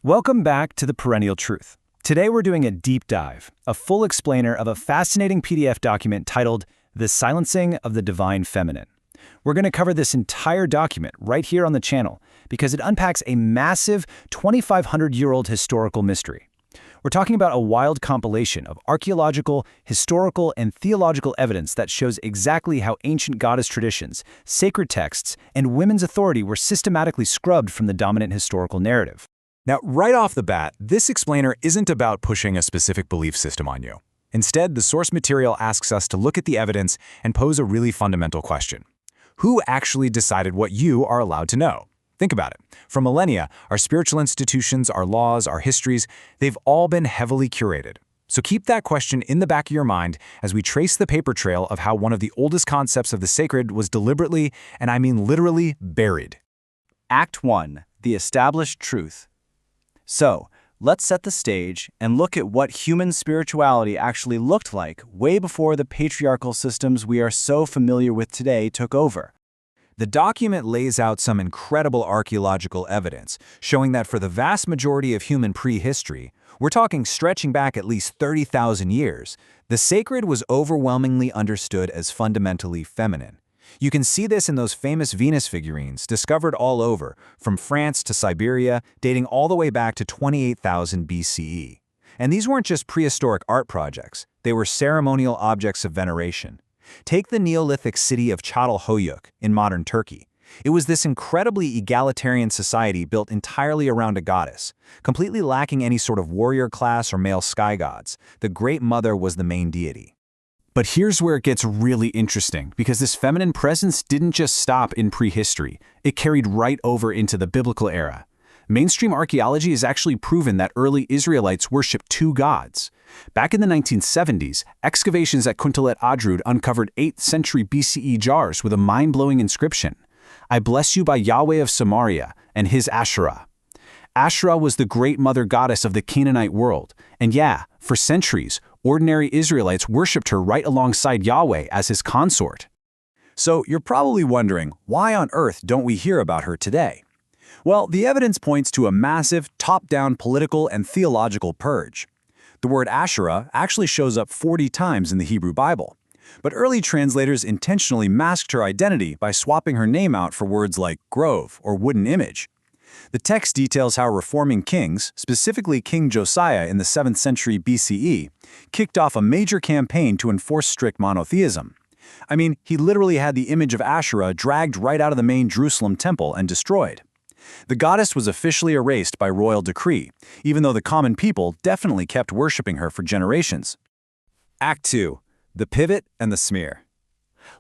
Welcome back to The Perennial Truth. Today we're doing a deep dive, a full explainer of a fascinating PDF document titled The Silencing of the Divine Feminine. We're going to cover this entire document right here on the channel because it unpacks a massive 2,500-year-old historical mystery. We're talking about a wild compilation of archaeological, historical, and theological evidence that shows exactly how ancient goddess traditions, sacred texts, and women's authority were systematically scrubbed from the dominant historical narrative. Now, right off the bat, this explainer isn't about pushing a specific belief system on you. Instead, the source material asks us to look at the evidence and pose a really fundamental question. Who actually decided what you are allowed to know? Think about it. For millennia, our spiritual institutions, our laws, our histories, they've all been heavily curated. So keep that question in the back of your mind as we trace the paper trail of how one of the oldest concepts of the sacred was deliberately, and I mean literally, buried. Act 1. The Established Truth. So, let's set the stage and look at what human spirituality actually looked like way before the patriarchal systems we are so familiar with today took over. The document lays out some incredible archaeological evidence, showing that for the vast majority of human prehistory, we're talking stretching back at least 30,000 years, the sacred was overwhelmingly understood as fundamentally feminine. You can see this in those famous Venus figurines discovered all over, from France to Siberia, dating all the way back to 28,000 BCE. And these weren't just prehistoric art projects, they were ceremonial objects of veneration. Take the Neolithic city of Çatalhöyük in modern Turkey. It was this incredibly egalitarian society built entirely around a goddess, completely lacking any sort of warrior class or male sky gods. The Great Mother was the main deity. But here's where it gets really interesting, because this feminine presence didn't just stop in prehistory. It carried right over into the biblical era. Mainstream archaeology has actually proven that early Israelites worshipped two gods. Back in the 1970s, excavations at Kuntalet Adrud uncovered 8th century BCE jars with a mind-blowing inscription, "I bless you by Yahweh of Samaria and his Asherah." Asherah was the great mother goddess of the Canaanite world, and yeah, for centuries, ordinary Israelites worshipped her right alongside Yahweh as his consort. So you're probably wondering, why on earth don't we hear about her today? Well, the evidence points to a massive, top-down political and theological purge. The word Asherah actually shows up 40 times in the Hebrew Bible. But early translators intentionally masked her identity by swapping her name out for words like grove or wooden image. The text details how reforming kings, specifically King Josiah in the 7th century BCE, kicked off a major campaign to enforce strict monotheism. I mean, he literally had the image of Asherah dragged right out of the main Jerusalem temple and destroyed. The goddess was officially erased by royal decree, even though the common people definitely kept worshipping her for generations. Act 2. The Pivot and the Smear.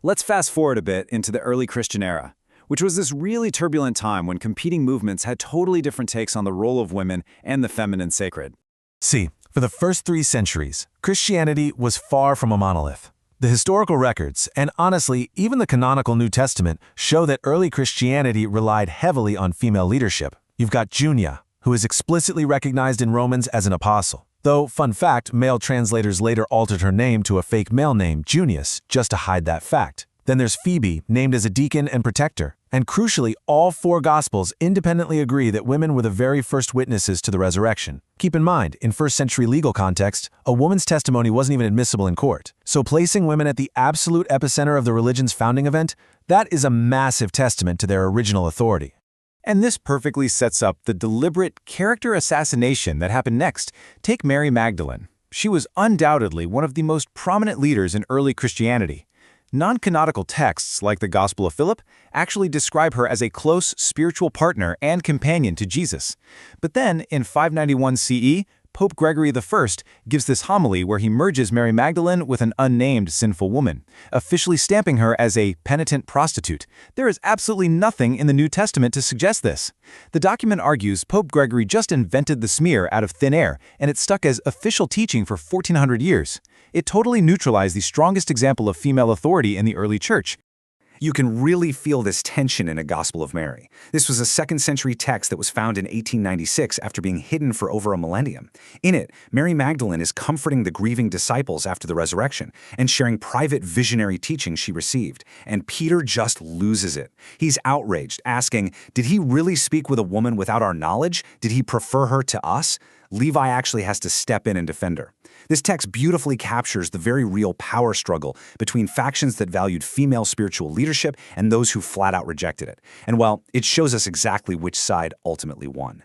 Let's fast forward a bit into the early Christian era, which was this really turbulent time when competing movements had totally different takes on the role of women and the feminine sacred. See, for the first 3 centuries, Christianity was far from a monolith. The historical records, and honestly, even the canonical New Testament, show that early Christianity relied heavily on female leadership. You've got Junia, who is explicitly recognized in Romans as an apostle. Though, fun fact, male translators later altered her name to a fake male name, Junius, just to hide that fact. Then there's Phoebe, named as a deacon and protector. And crucially, all 4 Gospels independently agree that women were the very first witnesses to the resurrection. Keep in mind, in first-century legal context, a woman's testimony wasn't even admissible in court. So placing women at the absolute epicenter of the religion's founding event, that is a massive testament to their original authority. And this perfectly sets up the deliberate character assassination that happened next. Take Mary Magdalene. She was undoubtedly one of the most prominent leaders in early Christianity. Non-canonical texts, like the Gospel of Philip, actually describe her as a close spiritual partner and companion to Jesus. But then, in 591 CE, Pope Gregory I gives this homily where he merges Mary Magdalene with an unnamed sinful woman, officially stamping her as a penitent prostitute. There is absolutely nothing in the New Testament to suggest this. The document argues Pope Gregory just invented the smear out of thin air, and it stuck as official teaching for 1400 years. It totally neutralized the strongest example of female authority in the early church. You can really feel this tension in a Gospel of Mary. This was a 2nd century text that was found in 1896 after being hidden for over a millennium. In it, Mary Magdalene is comforting the grieving disciples after the resurrection and sharing private visionary teaching she received. And Peter just loses it. He's outraged, asking, "Did he really speak with a woman without our knowledge? Did he prefer her to us?" Levi actually has to step in and defend her. This text beautifully captures the very real power struggle between factions that valued female spiritual leadership and those who flat out rejected it. And well, it shows us exactly which side ultimately won.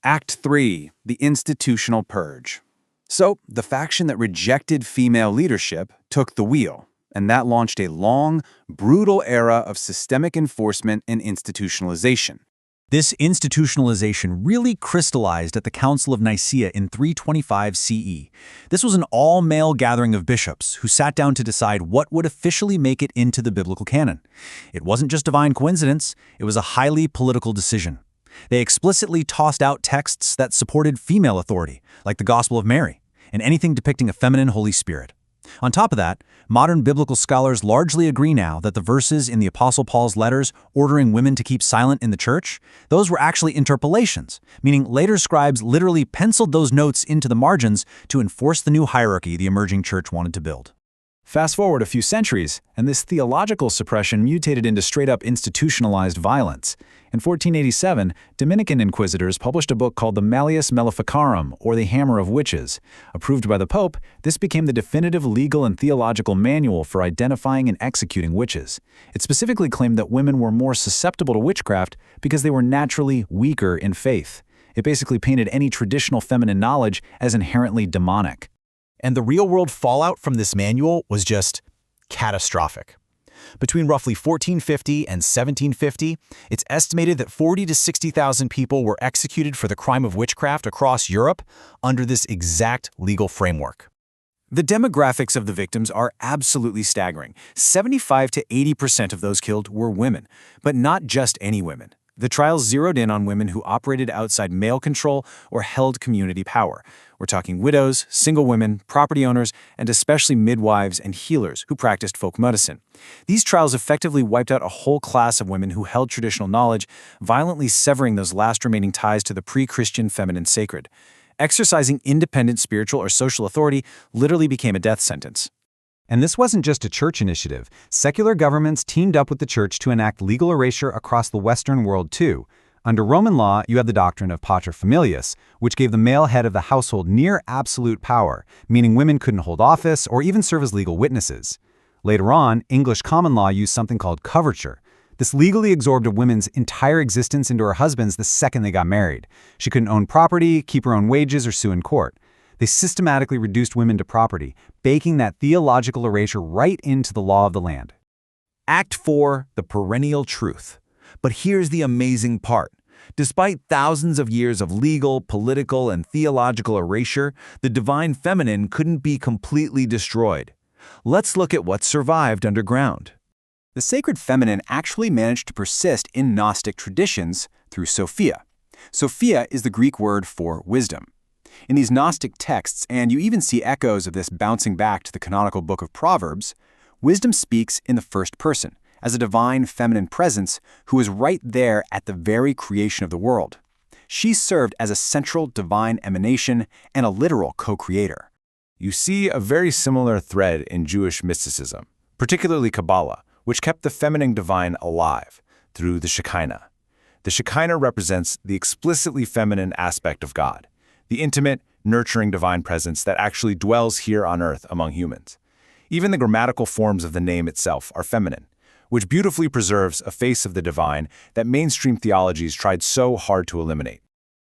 Act 3. The institutional purge. So, the faction that rejected female leadership took the wheel, and that launched a long, brutal era of systemic enforcement and institutionalization. This institutionalization really crystallized at the Council of Nicaea in 325 CE. This was an all-male gathering of bishops who sat down to decide what would officially make it into the biblical canon. It wasn't just divine coincidence, it was a highly political decision. They explicitly tossed out texts that supported female authority, like the Gospel of Mary, and anything depicting a feminine Holy Spirit. On top of that, modern biblical scholars largely agree now that the verses in the Apostle Paul's letters ordering women to keep silent in the church, those were actually interpolations, meaning later scribes literally penciled those notes into the margins to enforce the new hierarchy the emerging church wanted to build. Fast forward a few centuries, and this theological suppression mutated into straight-up institutionalized violence. In 1487, Dominican inquisitors published a book called the Malleus Maleficarum, or the Hammer of Witches. Approved by the Pope, this became the definitive legal and theological manual for identifying and executing witches. It specifically claimed that women were more susceptible to witchcraft because they were naturally weaker in faith. It basically painted any traditional feminine knowledge as inherently demonic. And the real-world fallout from this manual was just catastrophic. Between roughly 1450 and 1750, it's estimated that 40,000 to 60,000 people were executed for the crime of witchcraft across Europe under this exact legal framework. The demographics of the victims are absolutely staggering. 75 to 80% of those killed were women, but not just any women. The trials zeroed in on women who operated outside male control or held community power. We're talking widows, single women, property owners, and especially midwives and healers who practiced folk medicine. These trials effectively wiped out a whole class of women who held traditional knowledge, violently severing those last remaining ties to the pre-Christian feminine sacred. Exercising independent spiritual or social authority literally became a death sentence. And this wasn't just a church initiative. Secular governments teamed up with the church to enact legal erasure across the Western world too. Under Roman law, you have the doctrine of paterfamilias, which gave the male head of the household near absolute power, meaning women couldn't hold office or even serve as legal witnesses. Later on, English common law used something called coverture. This legally absorbed a woman's entire existence into her husband's the second they got married. She couldn't own property, keep her own wages, or sue in court. They systematically reduced women to property, baking that theological erasure right into the law of the land. Act 4, the perennial truth. But here's the amazing part. Despite thousands of years of legal, political, and theological erasure, the divine feminine couldn't be completely destroyed. Let's look at what survived underground. The sacred feminine actually managed to persist in Gnostic traditions through Sophia. Sophia is the Greek word for wisdom. In these Gnostic texts, and you even see echoes of this bouncing back to the canonical book of Proverbs, wisdom speaks in the first person, as a divine feminine presence who is right there at the very creation of the world. She served as a central divine emanation and a literal co-creator. You see a very similar thread in Jewish mysticism, particularly Kabbalah, which kept the feminine divine alive through the Shekinah. The Shekinah represents the explicitly feminine aspect of God, the intimate, nurturing divine presence that actually dwells here on earth among humans. Even the grammatical forms of the name itself are feminine, which beautifully preserves a face of the divine that mainstream theologies tried so hard to eliminate.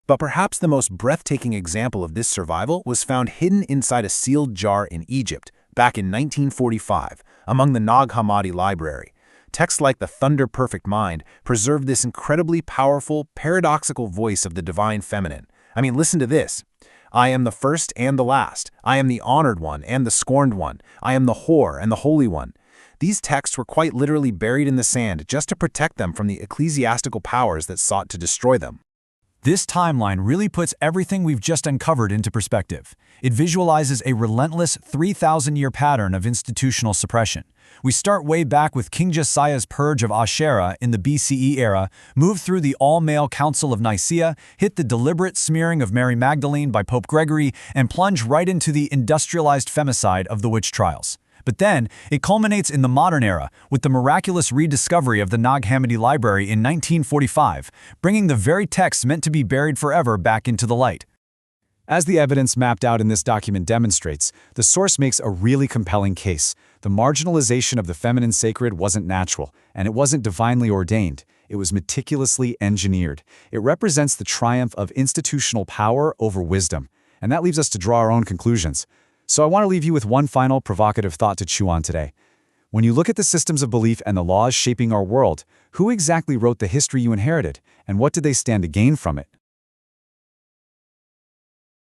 But perhaps the most breathtaking example of this survival was found hidden inside a sealed jar in Egypt back in 1945 among the Nag Hammadi library. Texts like the Thunder Perfect Mind preserved this incredibly powerful, paradoxical voice of the divine feminine. I mean, listen to this. I am the first and the last. I am the honored one and the scorned one. I am the whore and the holy one. These texts were quite literally buried in the sand just to protect them from the ecclesiastical powers that sought to destroy them. This timeline really puts everything we've just uncovered into perspective. It visualizes a relentless 3,000-year pattern of institutional suppression. We start way back with King Josiah's purge of Asherah in the BCE era, move through the all-male Council of Nicaea, hit the deliberate smearing of Mary Magdalene by Pope Gregory, and plunge right into the industrialized femicide of the witch trials. But then, it culminates in the modern era with the miraculous rediscovery of the Nag Hammadi Library in 1945, bringing the very texts meant to be buried forever back into the light. As the evidence mapped out in this document demonstrates, the source makes a really compelling case. The marginalization of the feminine sacred wasn't natural, and it wasn't divinely ordained. It was meticulously engineered. It represents the triumph of institutional power over wisdom. And that leaves us to draw our own conclusions. So I want to leave you with one final provocative thought to chew on today. When you look at the systems of belief and the laws shaping our world, who exactly wrote the history you inherited, and what did they stand to gain from it?